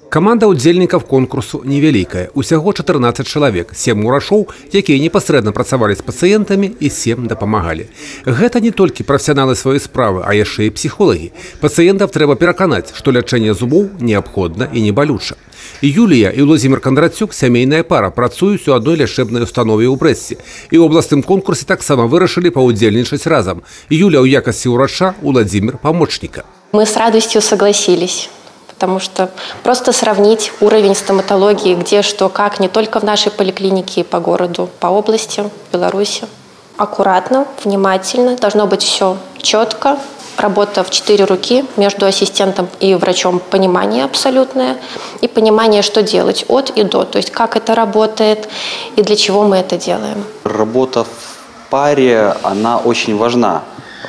Команда удзельнікаў конкурсу невялікая. Усяго 14 чалавек, 7 урачоў, якія непасрэдна працавалі з пацыентамі і 7 дапамагалі. Гэта не толькі прафесіяналы сваёй справы, а яшчэ і псіхолагі. Пацыентаў трэба пераканаць, што лячэнне зубоў неабходна і не балюча. Юлія і Владзімір Кандрацюк, сямейная пара, працуюць у адной лячэбнай установе ў Брэсце. І ў абласным конкурсе таксама вырашылі паўдзельнічаць разам. Юля ў якасці ўрача, Владзімір – памочніка. Мы с радостью согласились. Потому что просто сравнить уровень стоматологии, где, что, как, не только в нашей поликлинике, по городу, по области, в Беларуси. Аккуратно, внимательно, должно быть все четко. Работа в 4 руки, между ассистентом и врачом понимание абсолютное. И понимание, что делать от и до. То есть как это работает и для чего мы это делаем. Работа в паре, она очень важна.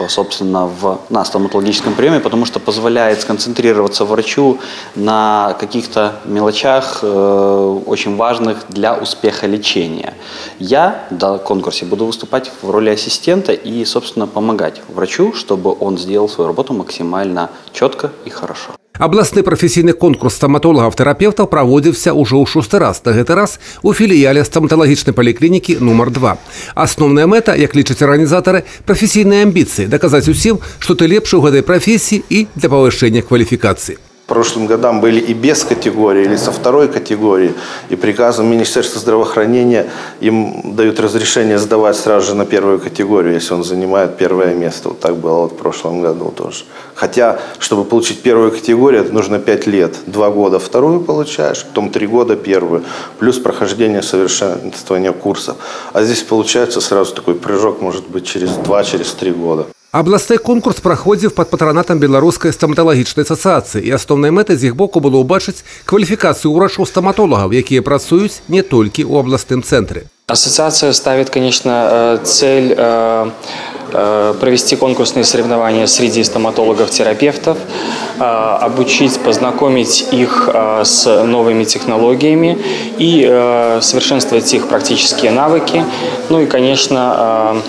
Собственно, на стоматологическом приеме, потому что позволяет сконцентрироваться врачу на каких-то мелочах, очень важных для успеха лечения. Я на конкурсе буду выступать в роли ассистента и, собственно, помогать врачу, чтобы он сделал свою работу максимально четко и хорошо. Абласны прафесійны конкурс стаматолагаў-тэрапеўтаў праводзіўся ўжо ў 6-ы раз, на гэты раз у філіяле стаматалагічнай паліклінікі нумар 2. Асноўная мэта, як лічаць арганізатары, прафесійныя амбіцыі, даказаць усім, што ты лепшы ў гэтай прафесіі і для павышэння кваліфікацыі. Прошлым годам были и без категории, или со второй категории. И приказом Министерства здравоохранения им дают разрешение сдавать сразу же на первую категорию, если он занимает первое место. Вот так было в прошлом году тоже. Хотя, чтобы получить первую категорию, это нужно 5 лет. 2 года вторую получаешь, потом 3 года первую. Плюс прохождение совершенствования курсов. А здесь получается сразу такой прыжок, может быть, через 2-3 года. Абласны конкурс праходзіў пад патранатам Беларускай стаматалагічнай асацыяцыі, і асноўнай мэтай з іх боку было ўбачыць кваліфікацыю ўрачоў-стаматолагаў, якія працуюць не толькі ў абласным цэнтры. Ассоциация ставит, конечно, цель провести конкурсные соревнования среди стоматологов-терапевтов, обучить, познакомить их с новыми технологиями и совершенствовать их практические навыки. Ну и, конечно,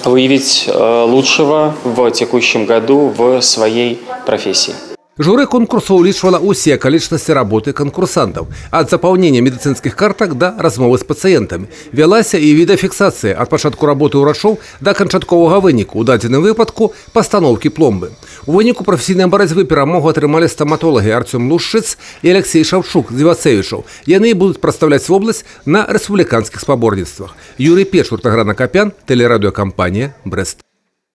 выявить лучшего в текущем году в своей профессии. Журы конкурсу улічвала усе акалічнасці работы канкурсантаў. Ад запаўнення медыцынскіх картак да размовы з пацыентамі. Вялася і відэафіксацыя ад пачатку работы ўрачоў да канчатковага выніку, у дадзеным выпадку пастаноўкі пломбы. У выніку прафесійнай барацьбы перамогу атрымалі стаматолагі Артём Лушчыц і Алексей Шаўчук з Івацевічаў. Яны будуць прадстаўляць вобласць на рэспубліканскіх спаборніцтвах. Юрый Печур, Тагран Акапян, тэлерадыёкампанія «Брэст».